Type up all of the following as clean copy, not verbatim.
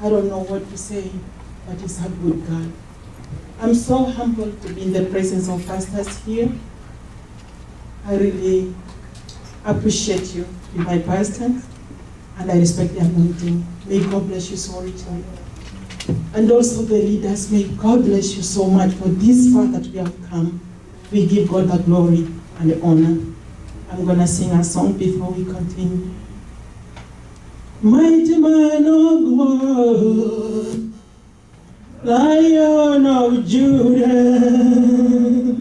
I don't know what to say, but He's a good God. I'm so humbled to be in the presence of pastors here. I really appreciate you, my pastors, and I respect the anointing. May God bless you so richly. And also the leaders, may God bless you so much for this far that we have come. We give God the glory and the honor. I'm going to sing a song before we continue. Mighty man of God, Lion of Judah,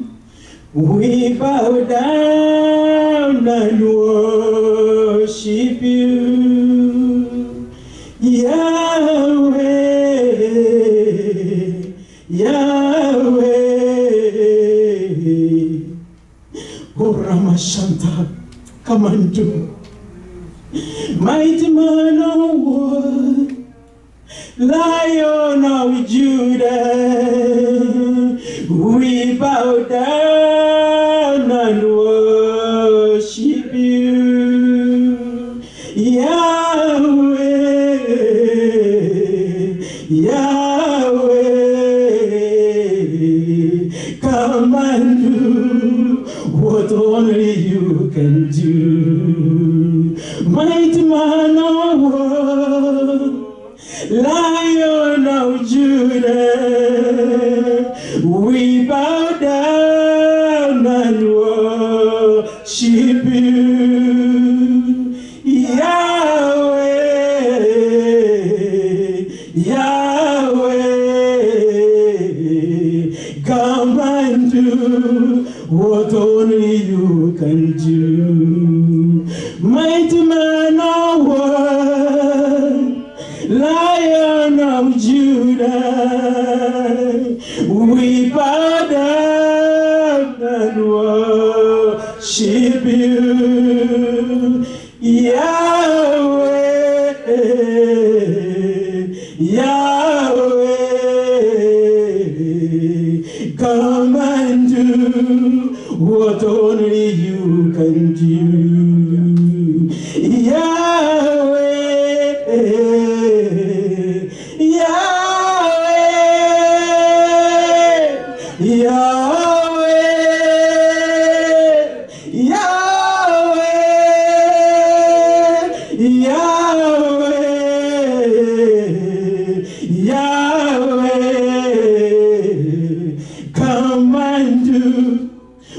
we bow down and worship you, Yahweh, Yahweh. Oh, Ramashanta, come and do. Mighty man of war, Lion of Judah, we bow down and worship you, Yahweh, Yahweh. Come and do what only you can do. Mighty man of war, Lion of Judah, we bow down and worship you, Yahweh, Yahweh. Come and do what only you can do. Mighty man of war, Lion of Judah, we bow down and worship you, Yahweh, Yahweh. Come and do what only you can do, Yahweh, Yahweh, Yahweh, Yahweh, Yahweh, Yahweh. Come and do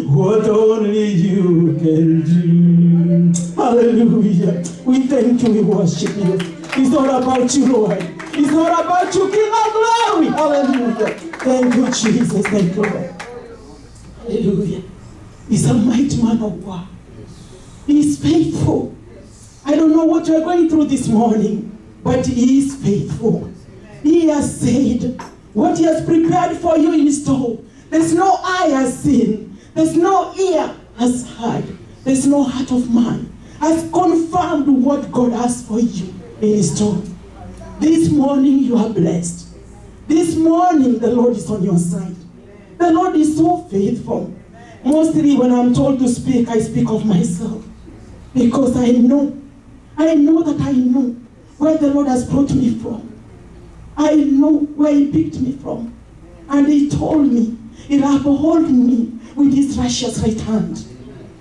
what only you can do. Hallelujah. We thank you, we worship you. It's not about you, Lord. It's not about you, King of glory. Hallelujah. Thank you, Jesus. Thank you, Lord. Hallelujah. He's a mighty man of war. He is faithful. I don't know what you're going through this morning, but He is faithful. He has said what He has prepared for you in store. There's no eye has seen. There's no ear has heard. There's no heart of man has confirmed what God has for you in His store. This morning you are blessed. This morning the Lord is on your side. The Lord is so faithful. Mostly when I'm told to speak, I speak of myself. Because I know that I know where the Lord has brought me from. I know where He picked me from. And He told me, He'll uphold me with His righteous right hand.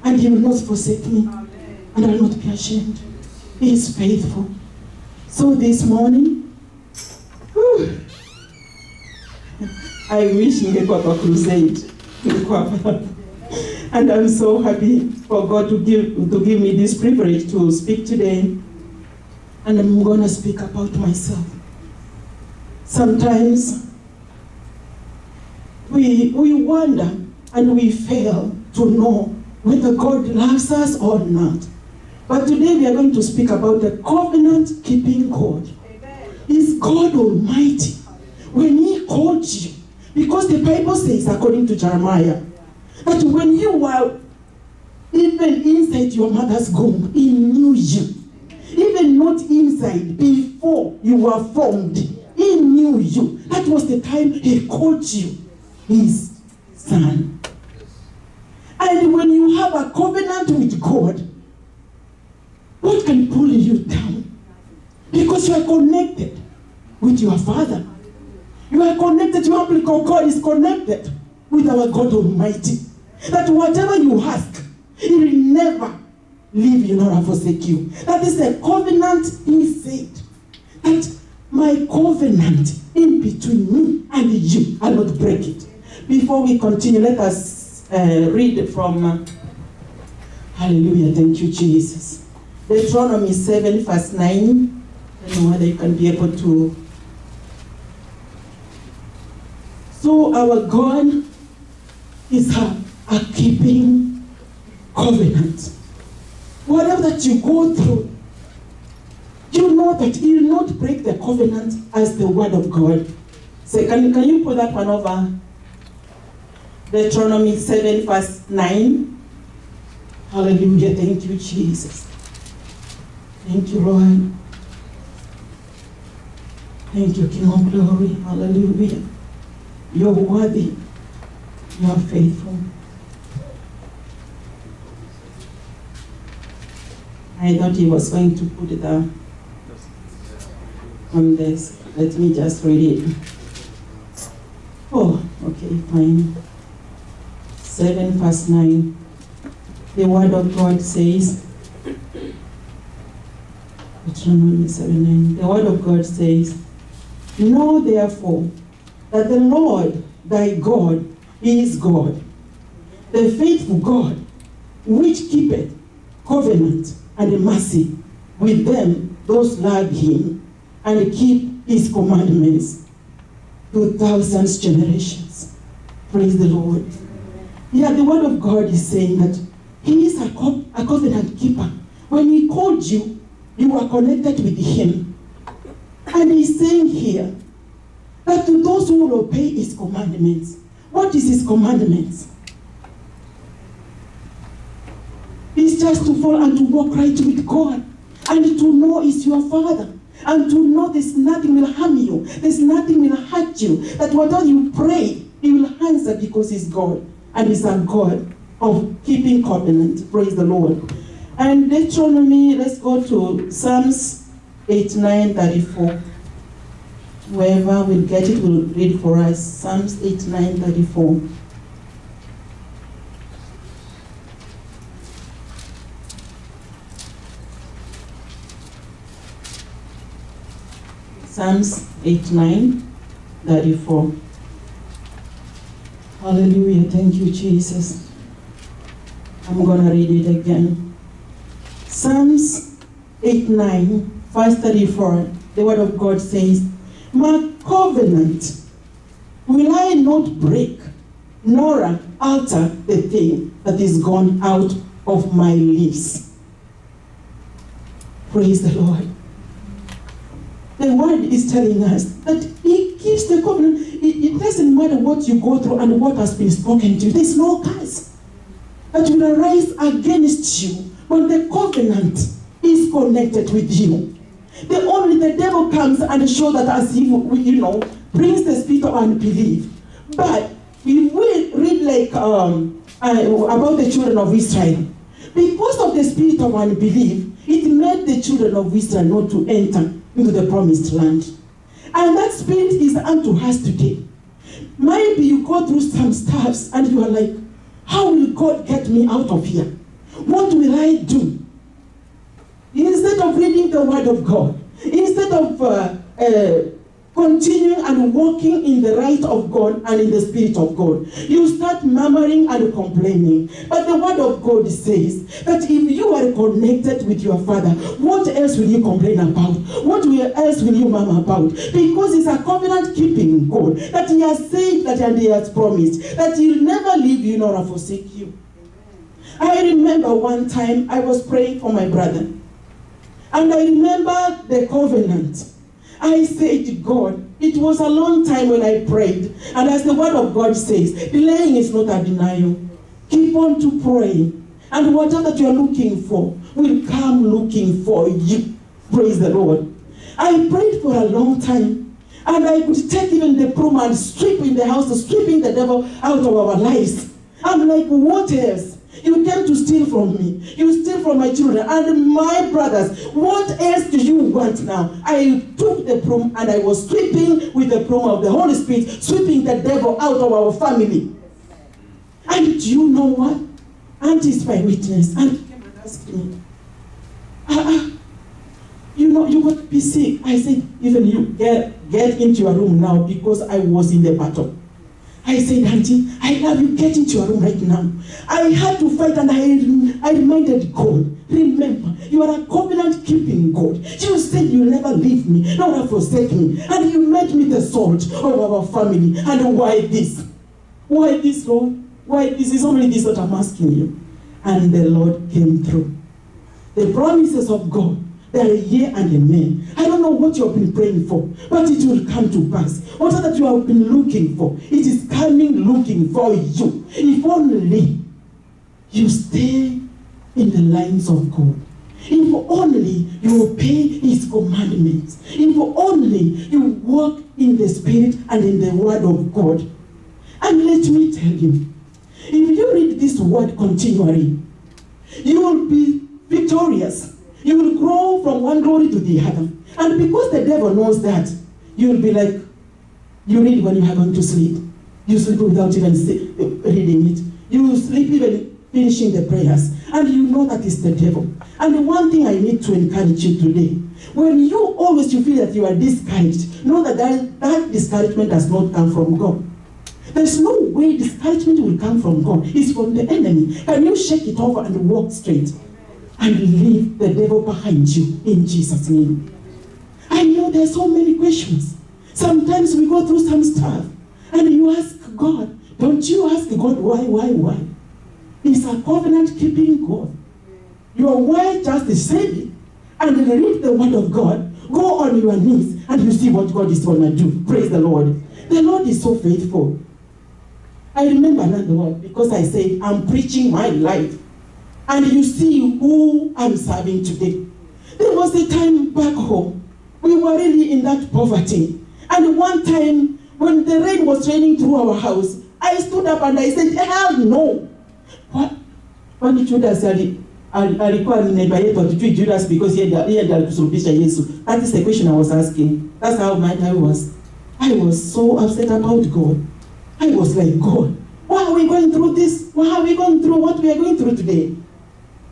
And He will not forsake me. And I will not be ashamed. He is faithful. So this morning, I wish ningekuwa kwa crusade. And I'm so happy for God to give me this privilege to speak today. And I'm going to speak about myself. Sometimes we wonder and we fail to know whether God loves us or not. But today we are going to speak about the covenant-keeping God. Is God Almighty. When He called you, because the Bible says, according to Jeremiah, that when you were even inside your mother's womb, He knew you. Even not inside, before you were formed, He knew you. That was the time He called you His son. And when you have a covenant with God, what can pull you down? Because you are connected. with your Father. You are connected, your umbilical cord is connected with our God Almighty. That whatever you ask, He will never leave you nor forsake you. That is the covenant He said. That my covenant in between me and you, I will not break it. Before we continue, let us read from Hallelujah, thank you, Jesus. Deuteronomy 7, verse 9. I don't know whether you can be able to. So our God is a keeping covenant. Whatever that you go through, you know that He will not break the covenant as the word of God. So can you put that one over? Deuteronomy 7, verse 9. Hallelujah. Thank you, Jesus. Thank you, Lord. Thank you, King of Glory. Hallelujah. You're worthy. You're faithful. I thought he was going to put it on this. Let me just read it. Oh, okay, fine. 7 verse 9. The word of God says, Deuteronomy 7:9. The word of God says, know therefore that the Lord thy God is God, the faithful God, which keepeth covenant and mercy with them those love him and keep his commandments to thousands generations. Praise the Lord. Yeah, the word of God is saying that He is a covenant keeper. When He called you, you were connected with Him. And He's saying here that to those who will obey His commandments, what is His commandments? It's just to follow and to walk right with God, and to know He's your Father, and to know there's nothing will harm you, there's nothing will hurt you, that whatever you pray, He will answer because He's God, and He's a God of keeping covenant. Praise the Lord. And Deuteronomy, let's go to Psalms 89:34. Whoever will get it will read for us. Psalms 89:34. Psalms 89:34. Hallelujah. Thank you, Jesus. I'm going to read it again. Psalms 89, verse 34. The word of God says, my covenant will I not break, nor alter the thing that is gone out of my lips. Praise the Lord. The word is telling us that He keeps the covenant. It doesn't matter what you go through and what has been spoken to you. There's no curse that will arise against you when the covenant is connected with you. The devil comes and shows that as if, brings the spirit of unbelief. But if we read like about the children of Israel, because of the spirit of unbelief, it made the children of Israel not to enter into the promised land. And that spirit is unto us today. Maybe you go through some stuffs and you are like, how will God get me out of here? What will I do? Instead of reading the word of God, instead of continuing and walking in the right of God and in the spirit of God, you start murmuring and complaining. But the word of God says that if you are connected with your Father, what else will you complain about? What else will you murmur about? Because it's a covenant keeping God, that He has said that and He has promised that He will never leave you nor forsake you. I remember one time I was praying for my brother, and I remember the covenant. I said to God, it was a long time when I prayed. And as the word of God says, delaying is not a denial. Keep on to praying. And whatever that you are looking for will come looking for you. Praise the Lord. I prayed for a long time. And I could take even the broom and sweep in the house, sweeping the devil out of our lives. I'm like, what else? You came to steal from me. You steal from my children and my brothers. What else do you want now? I took the broom and I was sweeping with the broom of the Holy Spirit, sweeping the devil out of our family. And do you know what? Auntie is my witness. And she came and asked me, you know, you got to be sick. I said, even you get into your room now, because I was in the battle. I said, Auntie, I love you. Get into your room right now. I had to fight, and I reminded God, remember, you are a covenant-keeping God. You said you'll never leave me, nor forsake me. And you made me the salt of our family. And why this? Why this, Lord? Why this? Is only this that I'm asking you. And the Lord came through. The promises of God, they are yea and amen. I don't know what you have been praying for, but it will come to pass. What that you have been looking for, it is coming looking for you. If only you stay in the lines of God. If only you obey His commandments. If only you walk in the Spirit and in the Word of God. And let me tell you, if you read this word continually, you will be victorious. You will grow from one glory to the other. And because the devil knows that, you will be like, you read when you are going to sleep. You sleep without even reading it. You will sleep even finishing the prayers. And you know that is the devil. And the one thing I need to encourage you today, when you feel that you are discouraged, know that discouragement does not come from God. There's no way discouragement will come from God. It's from the enemy. Can you shake it over and walk straight? And leave the devil behind you in Jesus' name. I know there's so many questions. Sometimes we go through some stuff and you ask God, don't you ask God why? He's a covenant-keeping God. Your why just say it and read the word of God. Go on your knees and you see what God is going to do. Praise the Lord. The Lord is so faithful. I remember another word because I said, I'm preaching my life. And you see who I'm serving today. There was a time back home, we were really in that poverty. And one time, when the rain was raining through our house, I stood up and I said, hell no. What? When Judas alikuwa neighbor yetu atujui Judas because yeye ndiye alisulubisha Yesu. That is the question I was asking. That's how I was. I was so upset about God. I was like, God, why are we going through this? Why are we going through what we are going through today?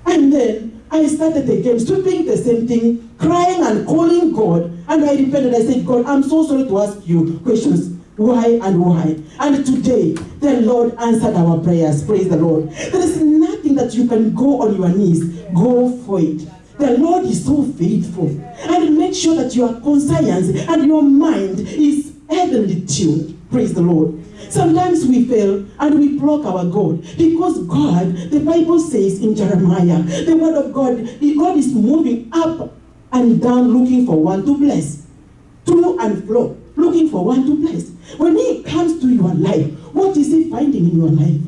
And then I started again, sweeping the same thing, crying and calling God. And I repented. I said, God, I'm so sorry to ask you questions. Why and why? And today, the Lord answered our prayers. Praise the Lord. There is nothing that you can go on your knees. Go for it. The Lord is so faithful. And make sure that your conscience and your mind is heavenly tuned. Praise the Lord. Sometimes we fail and we block our God because God, the Bible says in Jeremiah, the word of God, God is moving up and down looking for one to bless. To and fro, looking for one to bless. When He comes to your life, what is He finding in your life?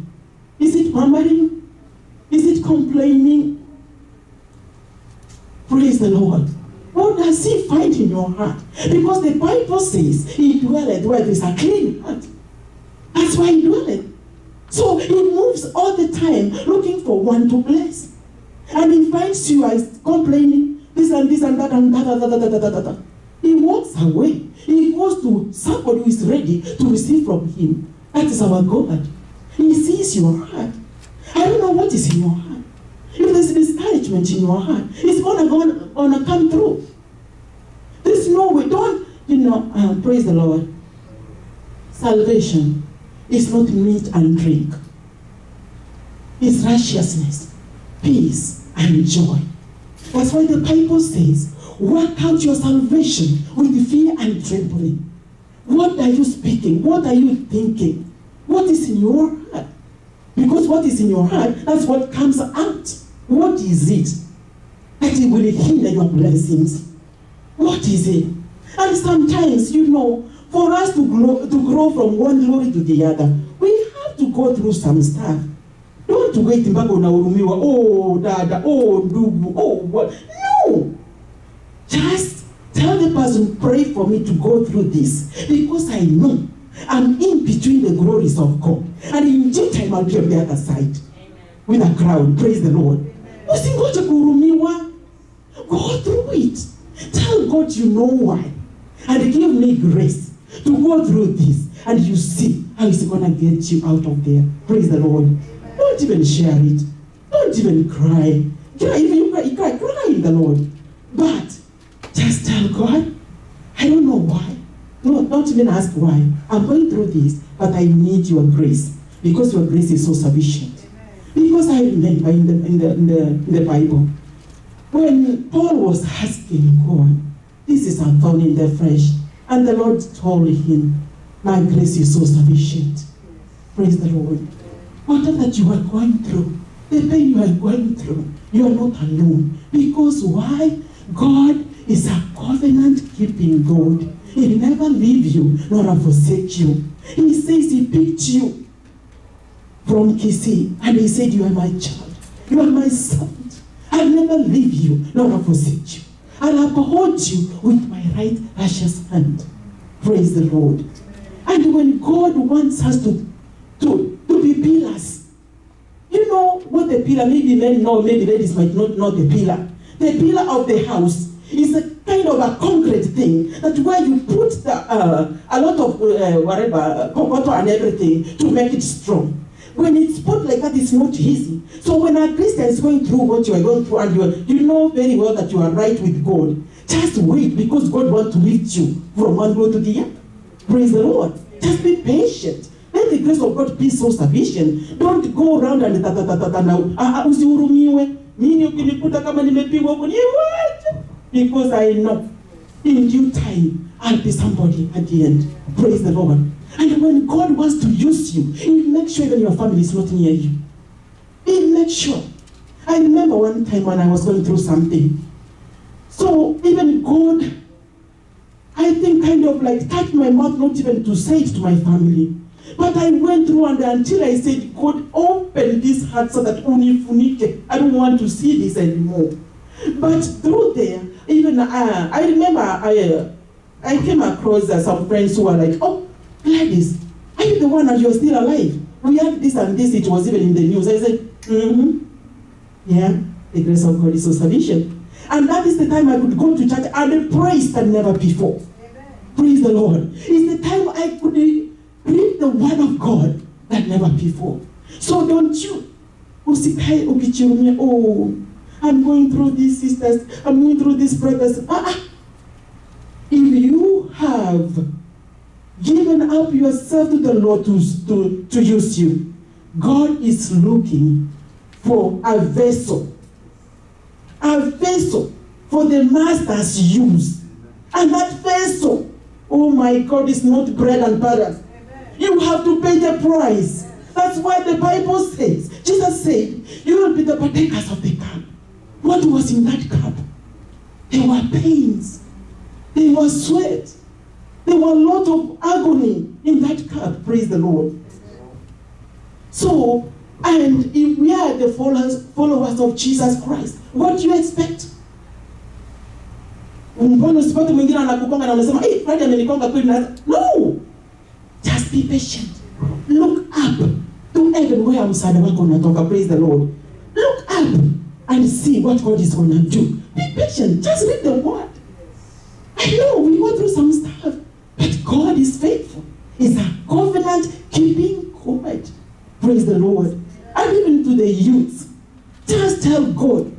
Is it murmuring? Is it complaining? Praise the Lord. What does He find in your heart? Because the Bible says He dwelleth where there is a clean heart. That's why He dwelleth. So He moves all the time looking for one to bless. And He finds you as complaining, this and that and that. He walks away. He goes to somebody who is ready to receive from Him. That is our God. He sees your heart. I don't know what is in your heart. If there's discouragement in your heart, it's gonna come through. There's no way. Don't, praise the Lord. Salvation is not meat and drink. It's righteousness, peace, and joy. That's why the Bible says, work out your salvation with fear and trembling. What are you speaking? What are you thinking? What is in your heart? Because what is in your heart, that's what comes out. What is it that it will hinder your blessings? What is it? And sometimes, for us to grow from one glory to the other, we have to go through some stuff. Don't wait mpaka unahurumiwa, oh dada, oh ndugu, oh what. No! Just tell the person, pray for me to go through this. Because I know I'm in between the glories of God. And in due time, I'll be on the other side. Amen. with a crown. Praise the Lord. Usingoje kuhurumiwa. Go through it. Tell God you know why. And give me grace to go through this. And you see how it's going to get you out of there. Praise the Lord. Don't even share it. Don't even cry. If you cry in the Lord. But just tell God, I don't know why. No, don't even ask why. I'm going through this, but I need your grace. Because your grace is so sufficient. Because I remember in the Bible, when Paul was asking God, this is a thorn in the flesh, and the Lord told him, my grace is so sufficient. Praise the Lord. Whatever that you are going through, the pain you are going through, you are not alone. Because why? God is a covenant-keeping God. He will never leave you, nor forsake you. He says he picked you from Kisii, and he said, you are my child. You are my son. I'll never leave you, nor forsake you. I'll uphold you with my right righteous hand. Praise the Lord. And when God wants us to be pillars, you know what the pillar, maybe men know, maybe ladies might not know the pillar. The pillar of the house is a kind of a concrete thing that where you put a lot of whatever, cocoa and everything to make it strong. When it's put like that, it's not easy. So when a Christian is going through what you are going through and you know very well that you are right with God, just wait, because God wants to lift you from one glory to the other. Praise the Lord. Just be patient. Let the grace of God be so sufficient. Don't go around and usihurumiwe. Mimi ukinikuta kama nimepigwa huko niwache. Because I know in due time I'll be somebody at the end. Praise the Lord. And when God wants to use you, He will make sure that your family is not near you. He will make sure. I remember one time when I was going through something. So even God, I think, kind of like touched my mouth not even to say it to my family. But I went through and until I said, God, open this heart so that unifunike. I don't want to see this anymore. But through there, even I remember I came across some friends who were like, oh, Gladys, are you the one and you're still alive? We had this and this, it was even in the news. I said, yeah, the grace of God is so sufficient. And that is the time I could go to church and praise than never before. Amen. Praise the Lord. It's the time I could read the word of God than never before. So don't you, oh, I'm going through these sisters, I'm going through these brothers. If you have given up yourself to the Lord to use you, God is looking for a vessel for the master's use. And that vessel, oh my God, is not bread and butter. You have to pay the price. That's why the Bible says, Jesus said, you will be the partakers of the cup. What was in that cup? There were pains. There was sweat. There were a lot of agony in that cup. Praise the Lord. So, and if we are the followers of Jesus Christ, what do you expect? No! Just be patient. Look up to heaven where msaada wako unatoka. Praise the Lord. Look up and see what God is going to do. Be patient. Just read the word. I know we go through some stuff, but God is faithful. He's a covenant-keeping God. Praise the Lord. And even to the youth, just tell God,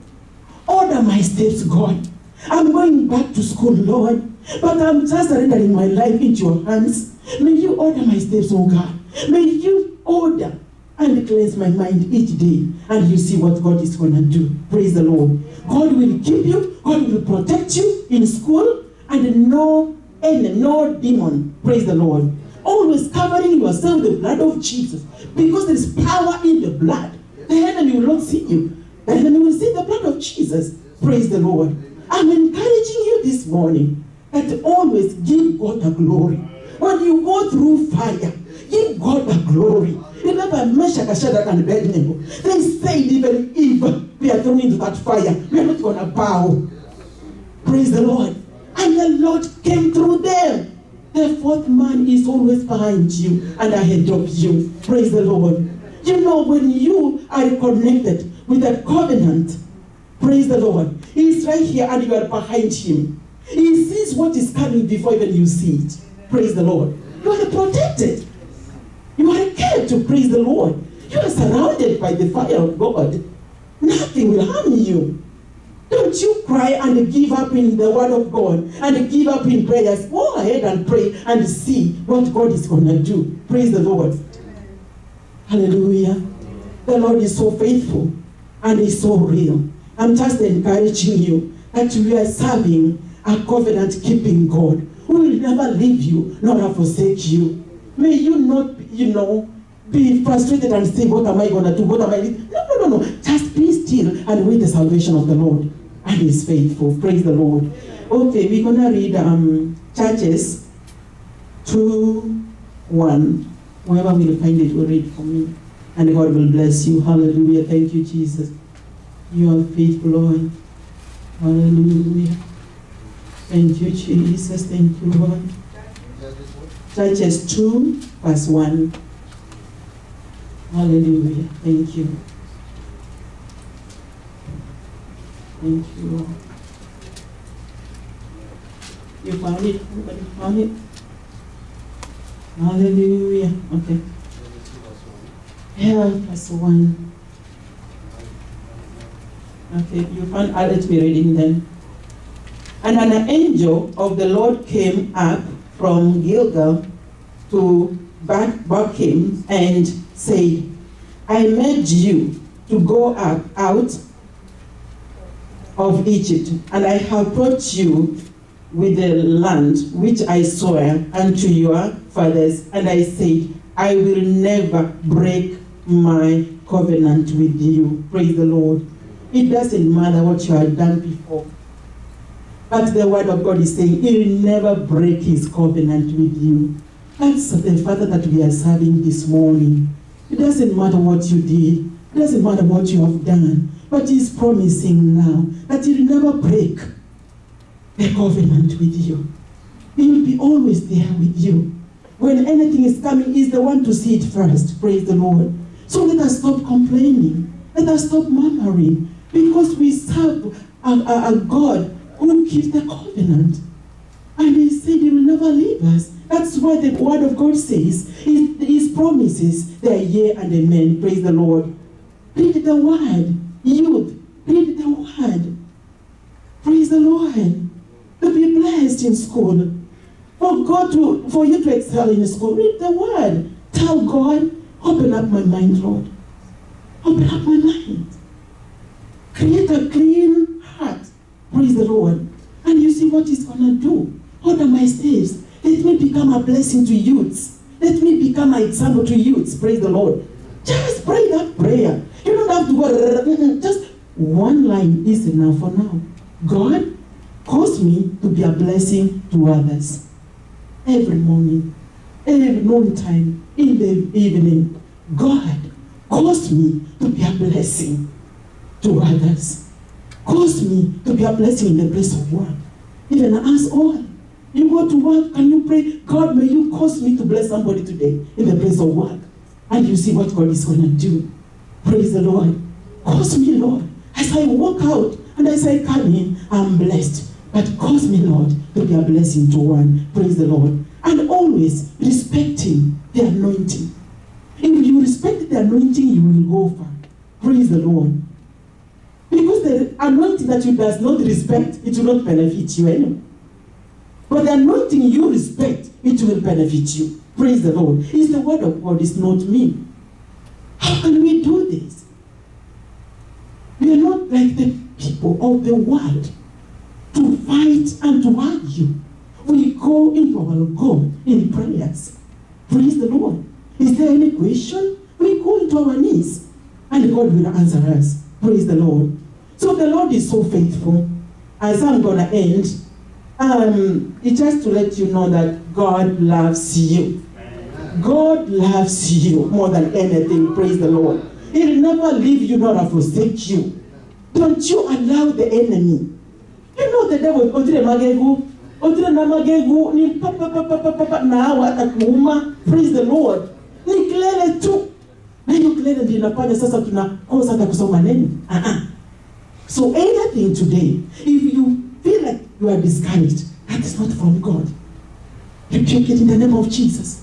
order my steps, God. I'm going back to school, Lord, but I'm just surrendering my life into your hands. May you order my steps, oh God. May you order and cleanse my mind each day, and you see what God is going to do. Praise the Lord. God will keep you. God will protect you in school, and no enemy, no demon. Praise the Lord. Always covering yourself with the blood of Jesus, because there is power in the blood. The enemy will not see you. The enemy will see the blood of Jesus. Praise the Lord. I'm encouraging you this morning that always give God the glory. When you go through fire, give God the glory. Remember Meshach, Shadrach, and Abednego. They said, even if we are thrown into that fire, we are not going to bow. Praise the Lord. And the Lord came through them. The fourth man is always behind you and ahead of you. Praise the Lord. You know, when you are connected with a covenant, praise the Lord, He's right here and you are behind Him. He sees what is coming before even you see it. Praise the Lord. You are protected. You are kept, praise the Lord. You are surrounded by the fire of God. Nothing will harm you. Don't you cry and give up in the word of God and give up in prayers. Go ahead and pray and see what God is going to do. Praise the Lord. Hallelujah. The Lord is so faithful and is so real. I'm just encouraging you that we are serving a covenant-keeping God who will never leave you nor forsake you. May you not, be frustrated and say, what am I going to do? What am I doing? No. Just be still and wait the salvation of the Lord. And He's faithful. Praise the Lord. Okay, we're going to read Churches 2:1. Whoever will find it will read for me. And God will bless you. Hallelujah. Thank you, Jesus. You are faithful, Lord. Hallelujah. Thank you, Jesus. Thank you, Lord. Churches 2:1. Hallelujah. Thank you. Thank you, Lord. You found it? Everybody found it? Hallelujah. Okay. Yeah, +1. Okay, you found. Let me reading then. And an angel of the Lord came up from Gilgal to Bochim and said, I made you to go up out of Egypt, and I have brought you with the land which I swear unto your fathers. And I said, I will never break my covenant with you. Praise the Lord. It doesn't matter what you have done before. But the word of God is saying, He will never break His covenant with you. That's the Father that we are serving this morning. It doesn't matter what you did. It doesn't matter what you have done. But He's promising now that He will never break the covenant with you. He will be always there with you. When anything is coming, He's the one to see it first. Praise the Lord. So let us stop complaining. Let us stop murmuring. Because we serve a God who keeps the covenant. And He said He will never leave us. That's why the word of God says, His promises, they are yea and amen. Praise the Lord. Read the word. Youth, read the word. Praise the Lord. To be blessed in school. For you to excel in school, read the word. Tell God, open up my mind, Lord. Open up my mind. Create a clean heart. Praise the Lord. And you see what He's going to do. Order my steps. Let me become a blessing to youths. Let me become an example to youths. Praise the Lord. Just pray that prayer. You don't have to go. Just one line is enough for now. God, cause me to be a blessing to others. Every morning, every noontime, in the evening. God, cause me to be a blessing to others. Cause me to be a blessing in the place of work. Even us all. You go to work and you pray, God, may you cause me to bless somebody today in the place of work. And you see what God is going to do. Praise the Lord. Cause me, Lord. As I walk out and as I come in, I'm blessed. But cause me, Lord, to be a blessing to one. Praise the Lord. And always respecting the anointing. If you respect the anointing, you will go far. Praise the Lord. Because the anointing that you does not respect, it will not benefit you anymore. But the anointing you respect, it will benefit you. Praise the Lord. It's the word of God, it's not me. How can we do this? We are not like the people of the world to fight and to argue. We go into our God in prayers. Praise the Lord. Is there any question? We go into our knees and God will answer us. Praise the Lord. So the Lord is so faithful. As I'm going to end, it's just to let you know that God loves you. God loves you more than anything. Praise the Lord. He will never leave you nor forsake you. Don't you allow the enemy. You know the devil. Praise the Lord. And you kilele ndio inafanya sasa tunakosa hata kusoma neno. So anything today, if you feel like you are discouraged, that is not from God. Rebuke it in the name of Jesus.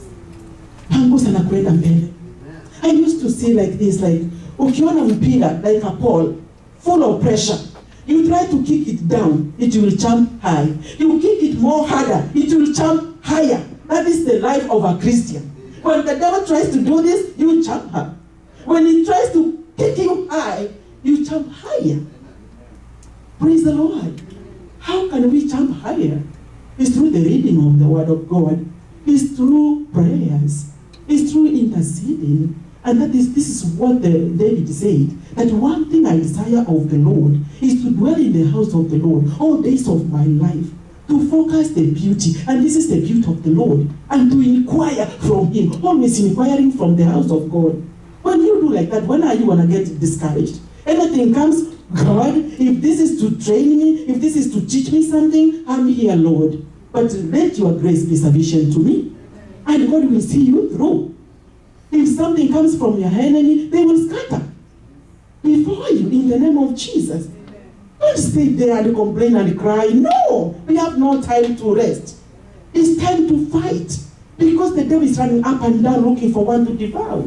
Pangusa na kwenda mbele. I used to say like this, like, ukiona mpira like a pole, full of pressure, you try to kick it down, it will jump high. You kick it more harder, it will jump higher. That is the life of a Christian. When the devil tries to do this, you jump up. When he tries to kick you high, you jump higher. Praise the Lord. How can we jump higher? It's through the reading of the Word of God. It's through prayers. It's through interceding. And this is what David said, that one thing I desire of the Lord is to dwell in the house of the Lord all days of my life, to focus the beauty, and this is the beauty of the Lord, and to inquire from Him, always inquiring from the house of God. When you do like that, when are you going to get discouraged? Anything comes, God, if this is to train me, if this is to teach me something, I'm here, Lord. But let your grace be sufficient to me, and God will see you through. If something comes from your enemy, they will scatter before you in the name of Jesus. Don't stay there and complain and cry. No, we have no time to rest. It's time to fight, because the devil is running up and down looking for one to devour.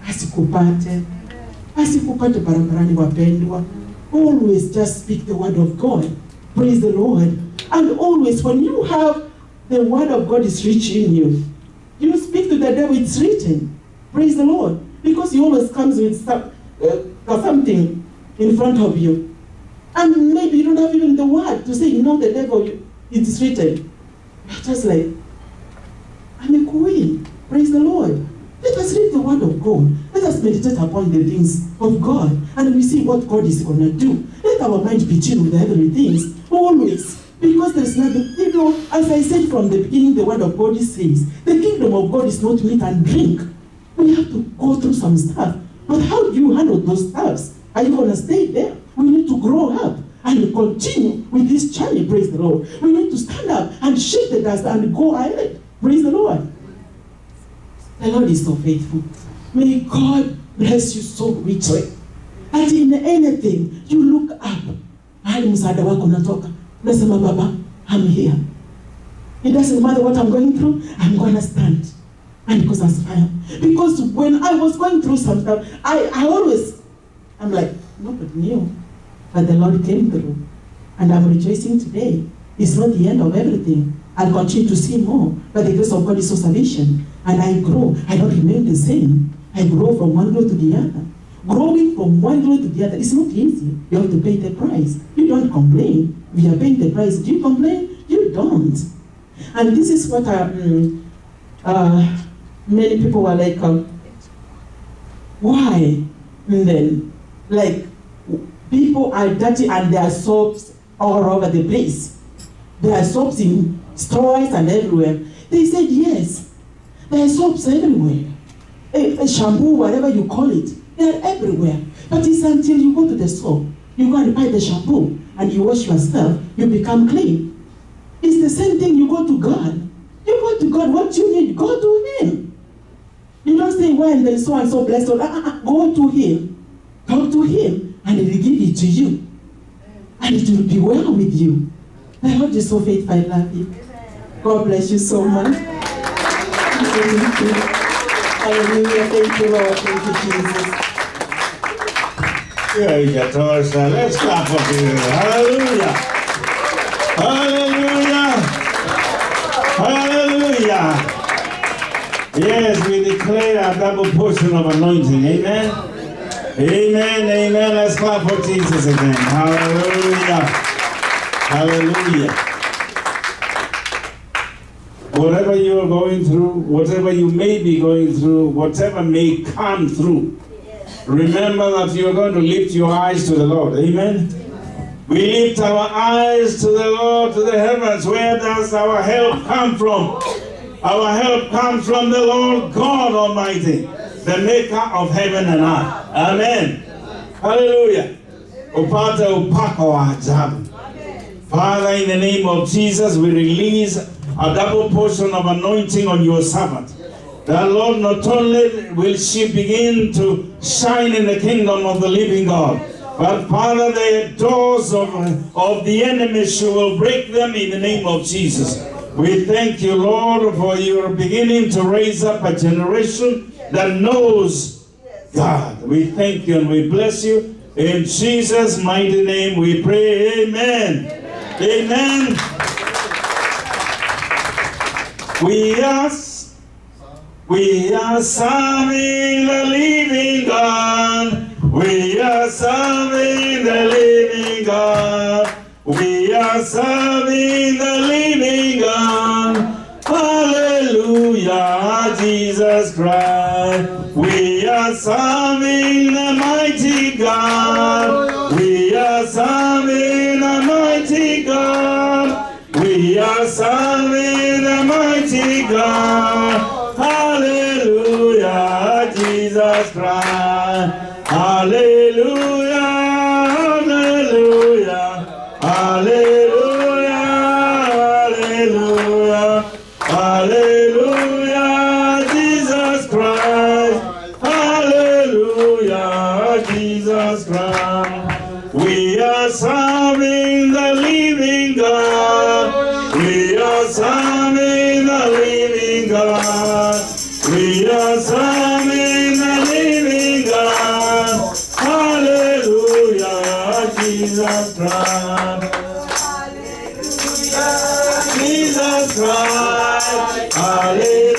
Asikupate barabarani wapendwa. Always just speak the word of God. Praise the Lord. And always when you have the word of God is reaching you, you speak to the devil, it's written. Praise the Lord. Because he always comes with something in front of you. And maybe you don't have even the word to say, no, the devil, it is written. You're just like, I'm a queen. Praise the Lord. Let us read the word of God. Let us meditate upon the things of God. And we see what God is going to do. Let our mind be tuned with the heavenly things. Always. Because there's nothing, as I said from the beginning, the word of God says, the kingdom of God is not meat and drink. We have to go through some stuff. But how do you handle those stuffs? Are you going to stay there? We need to grow up and continue with this journey, praise the Lord. We need to stand up and shake the dust and go ahead, praise the Lord. The Lord is so faithful. May God bless you so richly. That in anything, you look up. Hali msaada wako natoka. Nasema, Baba, I'm here. It doesn't matter what I'm going through, I'm going to stand. And because I aspire. Because when I was going through some stuff, I'm like, nobody knew. But the Lord came through. And I'm rejoicing today. It's not the end of everything. I'll continue to see more. But the grace of God is so sufficient. And I grow. I don't remain the same. I grow from one glory to the other. Growing from one glory to the other is not easy. You have to pay the price. You don't complain. We are paying the price. Do you complain? You don't. And this is what many people were like, why then? Like, people are dirty and there are soaps all over the place. There are soaps in stores and everywhere. They said, yes, there are soaps everywhere. A shampoo, whatever you call it, they are everywhere. But it's until you go to the soap, you go and buy the shampoo, and you wash yourself, you become clean. It's the same thing, you go to God. You go to God, what you need, go to Him. You don't say, well, there is so and so blessed. Go to Him. Talk to Him, and He will give it to you. And it will be well with you. The Lord is so faithful, I love you. God bless you so much. Thank you. Hallelujah. Thank you, Lord. Thank you, Jesus. Let's clap for Jesus. Hallelujah. Hallelujah. Hallelujah. Yes, we declare a double portion of anointing. Amen. Amen. Amen. Let's clap for Jesus again. Hallelujah. Hallelujah. Whatever you are going through, whatever you may be going through, whatever may come through, remember that you are going to lift your eyes to the Lord. Amen. We lift our eyes to the Lord, to the heavens. Where does our help come from? Our help comes from the Lord God Almighty, the maker of heaven and earth. Amen. Hallelujah. Upate upako wa ajabu. Father, in the name of Jesus, we release a double portion of anointing on your servant. that Lord, not only will she begin to shine in the kingdom of the living God, but Father, the doors of the enemy, she will break them in the name of Jesus. We thank you, Lord, for you are beginning to raise up a generation that knows God. We thank you and we bless you. In Jesus' mighty name we pray. Amen. Amen. We are serving the living God. We are serving the living God. We are serving the living God. Hallelujah, Jesus Christ. We are serving the mighty God. We are serving the mighty God. We are serving the mighty God. Hallelujah, Jesus Christ. Hallelujah, hallelujah, hallelujah, hallelujah, hallelujah, Jesus Christ. Hallelujah, Jesus Christ. We are serving the living God. We are serving the living God. We are serving the living God. Hallelujah, Jesus Christ. Hallelujah, Jesus Christ. Hallelujah.